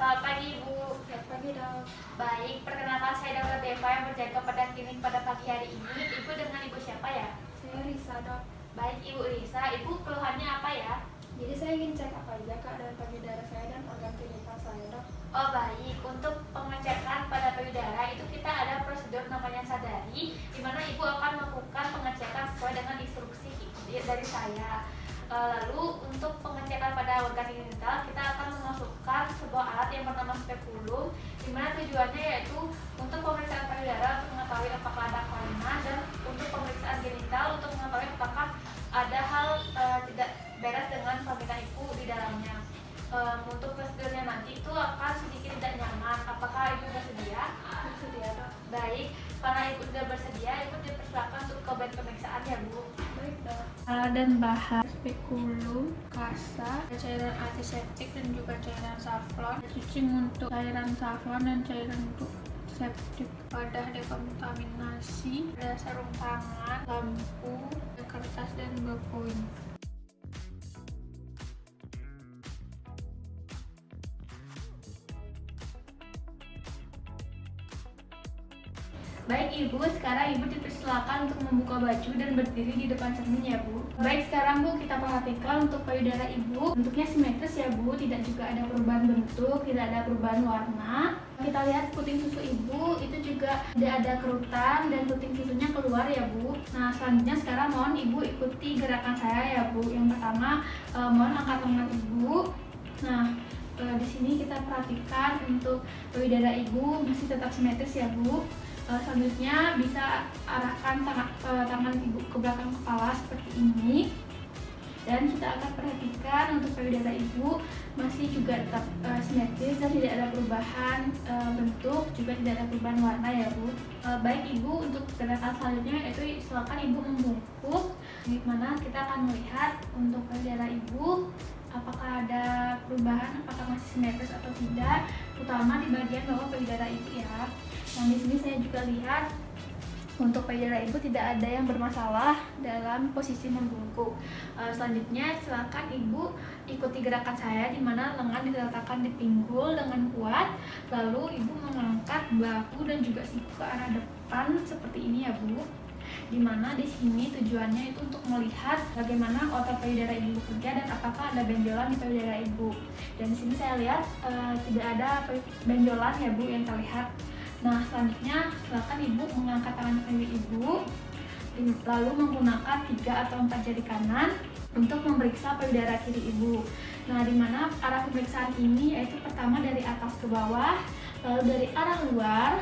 Selamat pagi Ibu. Selamat pagi dok. Baik, perkenalkan saya Dr. Deva yang berjaga pada klinik pada pagi hari ini. Ibu dengan Ibu siapa ya? Saya Risa dok. Baik Ibu Risa, Ibu keluhannya apa ya? Jadi saya ingin cek apa aja keadaan payudara saya dan organ genital saya dok. Oh baik, untuk pengecekan pada payudara itu kita ada prosedur namanya sadari, di mana Ibu akan melakukan pengecekan sesuai dengan instruksi dari saya. Lalu untuk pengecekan pada organ genital kita akan memasukkan sebuah alat yang bernama spekulum, di mana tujuannya yaitu untuk pemeriksaan payudara untuk mengetahui apakah ada kelainan, dan untuk pemeriksaan genital untuk mengetahui apakah ada hal tidak beres dengan vagina Ibu di dalamnya. Untuk prosedurnya nanti itu akan sedikit tidak nyaman. Apakah Ibu bersedia? Bersedia dok. Baik, karena Ibu sudah bersedia, Ibu dipersilakan untuk ke bed pemeriksaan ya Bu. Baik dok. Alat dan bahan spekulum, kasa, cairan antiseptik dan juga cairan saffron, cucing untuk cairan saffron dan cairan untuk septik, wadah dekontaminasi, ada sarung tangan, lampu, kertas dan ballpoint. Baik Ibu, sekarang Ibu dipersilakan untuk membuka baju dan berdiri di depan cermin ya Bu. Baik, sekarang Bu kita perhatikan untuk payudara Ibu. Bentuknya simetris ya Bu, tidak juga ada perubahan bentuk, tidak ada perubahan warna. Kita lihat puting susu Ibu itu juga tidak ada kerutan dan puting susunya keluar ya Bu. Nah selanjutnya sekarang mohon Ibu ikuti gerakan saya ya Bu. Yang pertama mohon angkat lengan Ibu. Nah di sini kita perhatikan untuk payudara Ibu masih tetap simetris ya Bu. Selanjutnya bisa arahkan tangan Ibu ke belakang kepala seperti ini, dan kita akan perhatikan untuk payudara Ibu masih juga tetap simetris dan tidak ada perubahan bentuk, juga tidak ada perubahan warna ya Bu. Baik Ibu, untuk gerakan selanjutnya yaitu silakan Ibu membungkuk, di mana kita akan melihat untuk payudara Ibu apakah ada perubahan, apakah masih simetris atau tidak, terutama di bagian bawah payudara Ibu ya. Nah di sini saya juga lihat untuk payudara Ibu tidak ada yang bermasalah dalam posisi membungkuk. Selanjutnya silakan Ibu ikuti gerakan saya, di mana lengan diletakkan di pinggul dengan kuat, lalu Ibu mengangkat bahu dan juga siku ke arah depan seperti ini ya Bu. Dimana di sini tujuannya itu untuk melihat bagaimana otot payudara Ibu bekerja dan apakah ada benjolan di payudara Ibu. Dan di sini saya lihat tidak ada benjolan ya Bu yang terlihat. Nah selanjutnya silakan Ibu mengangkat tangan kiri Ibu, lalu menggunakan 3 atau 4 jari kanan untuk memeriksa payudara kiri Ibu. Nah dimana arah pemeriksaan ini yaitu pertama dari atas ke bawah, lalu dari arah luar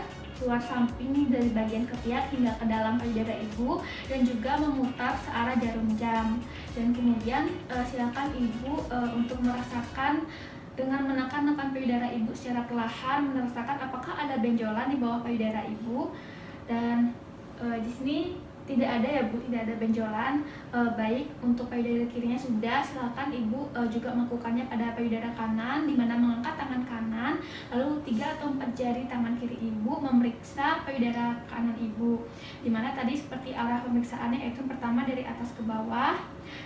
samping dari bagian ketiak hingga ke dalam payudara Ibu, dan juga memutar searah jarum jam. Dan kemudian silakan Ibu untuk merasakan dengan menekan payudara Ibu secara perlahan, merasakan apakah ada benjolan di bawah payudara Ibu. Dan di sini tidak ada ya Bu, tidak ada benjolan. Baik, untuk payudara kirinya sudah, silakan Ibu juga melakukannya pada payudara kanan, di mana mengangkat tangan kanan, lalu 3 atau 4 jari tangan kiri Ibu memeriksa payudara kanan Ibu. Di mana tadi seperti arah pemeriksaannya yaitu pertama dari atas ke bawah,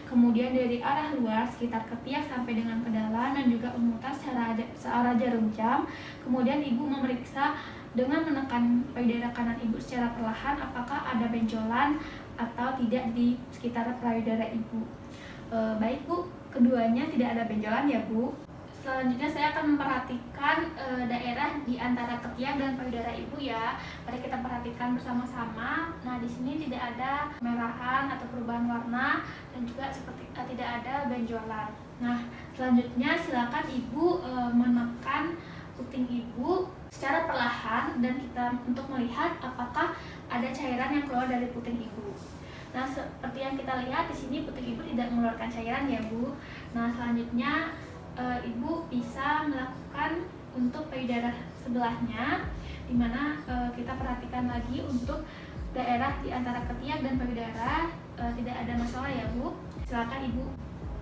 kemudian dari arah luar sekitar ketiak sampai dengan ke dalam, dan juga memutar searah jarum jam. Kemudian Ibu memeriksa dengan menekan payudara kanan Ibu secara perlahan apakah ada benjolan atau tidak di sekitar payudara Ibu. Baik Bu, keduanya tidak ada benjolan ya Bu. Selanjutnya saya akan memperhatikan daerah di antara ketiak dan payudara Ibu ya. Mari kita perhatikan bersama-sama. Nah di sini tidak ada kemerahan atau perubahan warna, dan juga seperti tidak ada benjolan. Nah selanjutnya silakan Ibu menekan puting Ibu secara perlahan, dan kita untuk melihat apakah ada cairan yang keluar dari puting Ibu. Nah seperti yang kita lihat di sini puting Ibu tidak mengeluarkan cairan ya Bu. Nah selanjutnya Ibu bisa melakukan untuk payudara sebelahnya, dimana kita perhatikan lagi untuk daerah di antara ketiak dan payudara tidak ada masalah ya Bu. Silakan Ibu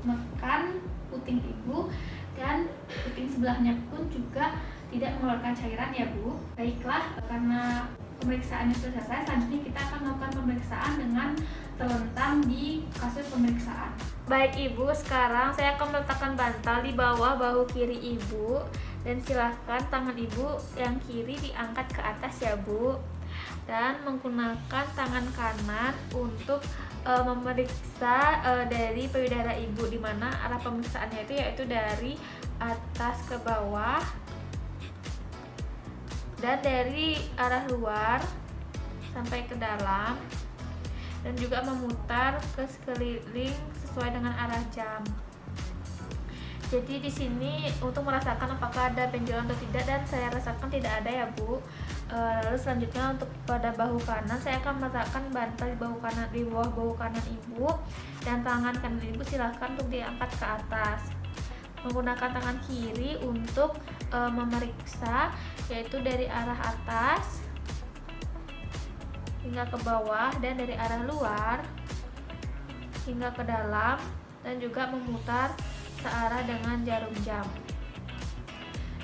menekan puting Ibu, dan puting sebelahnya pun juga tidak mengeluarkan cairan ya Bu. Baiklah, karena pemeriksaannya sudah selesai, selanjutnya kita akan melakukan pemeriksaan dengan terlentang di kasur pemeriksaan. Baik Ibu, sekarang saya akan meletakkan bantal di bawah bahu kiri Ibu, Dan silahkan tangan ibu yang kiri diangkat ke atas ya Bu, dan menggunakan tangan kanan untuk memeriksa dari payudara ibu, di mana arah pemeriksaannya itu yaitu dari atas ke bawah dan dari arah luar sampai ke dalam, dan juga memutar ke sekeliling sesuai dengan arah jam. Jadi di sini untuk merasakan apakah ada benjolan atau tidak, dan saya rasakan tidak ada ya Bu. Lalu selanjutnya untuk pada bahu kanan, saya akan merasakan bantal di bahu kanan, di bawah bahu kanan ibu, dan tangan kanan ibu silahkan untuk diangkat ke atas. Menggunakan tangan kiri untuk memeriksa, yaitu dari arah atas hingga ke bawah dan dari arah luar hingga ke dalam, dan juga memutar searah dengan jarum jam.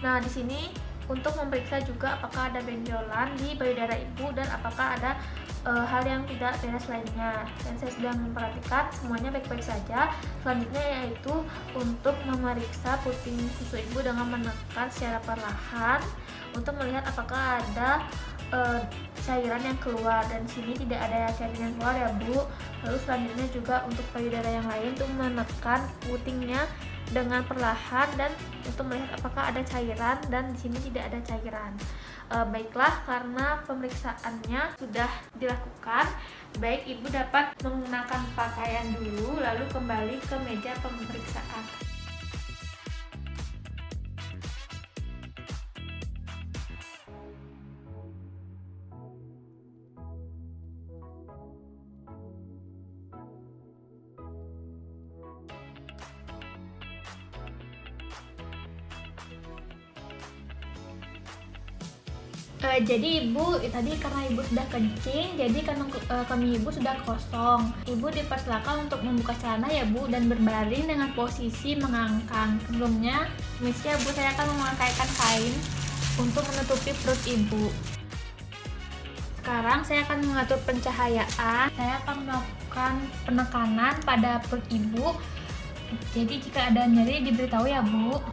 Nah, di sini untuk memeriksa juga apakah ada benjolan di payudara ibu dan apakah ada hal yang tidak beres lainnya. Dan saya sudah memperhatikan semuanya baik-baik saja. Selanjutnya yaitu untuk memeriksa puting susu ibu dengan menekan secara perlahan untuk melihat apakah ada cairan yang keluar, dan di sini tidak ada cairan yang keluar ya Bu. Lalu selanjutnya juga untuk payudara yang lain untuk menekan putingnya dengan perlahan dan untuk melihat apakah ada cairan, dan di sini tidak ada cairan. Baiklah, karena pemeriksaannya sudah dilakukan, baik ibu dapat menggunakan pakaian dulu lalu kembali ke meja pemeriksaan. Jadi ibu tadi karena ibu sudah kencing, jadi kami ibu sudah kosong. Ibu dipersilakan untuk membuka celana ya Bu, dan berbaring dengan posisi mengangkang. Sebelumnya, misalnya Bu, saya akan memakaikan kain untuk menutupi perut ibu. Sekarang saya akan mengatur pencahayaan. Saya akan melakukan penekanan pada perut ibu. Jadi jika ada nyeri diberitahu ya Bu.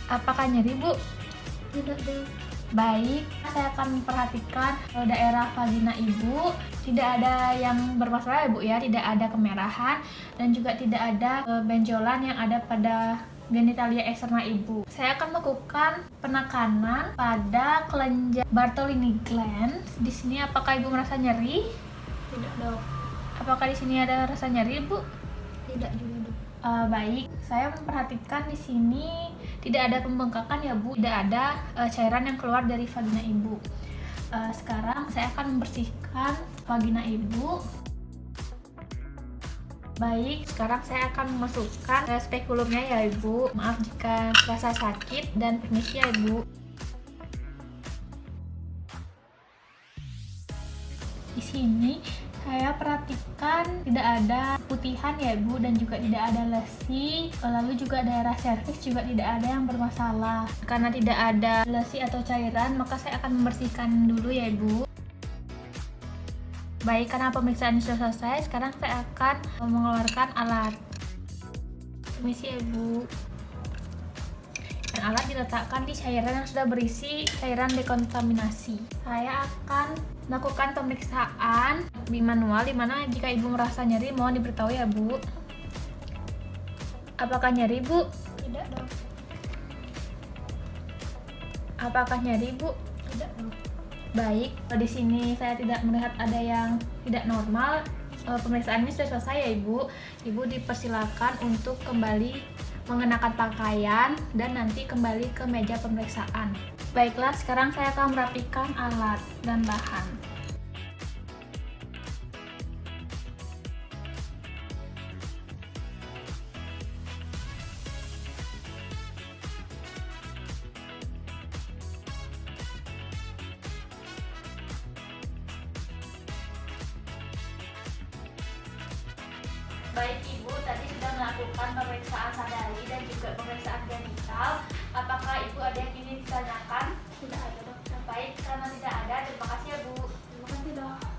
Apakah nyeri Bu? Tidak deh. Baik, saya akan memperhatikan daerah vagina ibu, tidak ada yang bermasalah ya Bu ya, tidak ada kemerahan dan juga tidak ada benjolan yang ada pada genitalia eksterna ibu. Saya akan melakukan penekanan pada kelenjar Bartholini gland. Di sini apakah ibu merasa nyeri? Tidak dok. Apakah di sini ada rasa nyeri Bu? Tidak juga dok. Baik, saya memperhatikan di sini tidak ada pembengkakan ya Bu, tidak ada cairan yang keluar dari vagina ibu. Sekarang saya akan membersihkan vagina ibu. Baik, sekarang saya akan memasukkan spekulumnya ya Ibu. Maaf jika terasa sakit dan permisi ya Ibu. Di sini saya perhatikan tidak ada putihan ya Bu, dan juga tidak ada lesi, lalu juga daerah serviks juga tidak ada yang bermasalah. Karena tidak ada lesi atau cairan, maka saya akan membersihkan dulu ya Ibu. Baik, karena pemeriksaan sudah selesai, sekarang saya akan mengeluarkan alat. Permisi ya Bu. Dan alat diletakkan di cairan yang sudah berisi cairan dekontaminasi. Saya akan melakukan pemeriksaan di manual, dimana jika ibu merasa nyeri mohon diberitahu ya Bu. Apakah nyeri Bu? Tidak dok. Apakah nyeri Bu? Tidak dok. Baik, di sini saya tidak melihat ada yang tidak normal. Pemeriksaannya sudah selesai ya Ibu. Ibu dipersilakan untuk kembali mengenakan pakaian dan nanti kembali ke meja pemeriksaan. Baiklah, sekarang saya akan merapikan alat dan bahan. Baik Ibu, tadi sudah melakukan pemeriksaan sadari dan juga pemeriksaan genital. Apakah Ibu ada yang ingin ditanyakan? Tidak ada dok. Baik, karena tidak ada, terima kasih ya Bu. Terima kasih dok.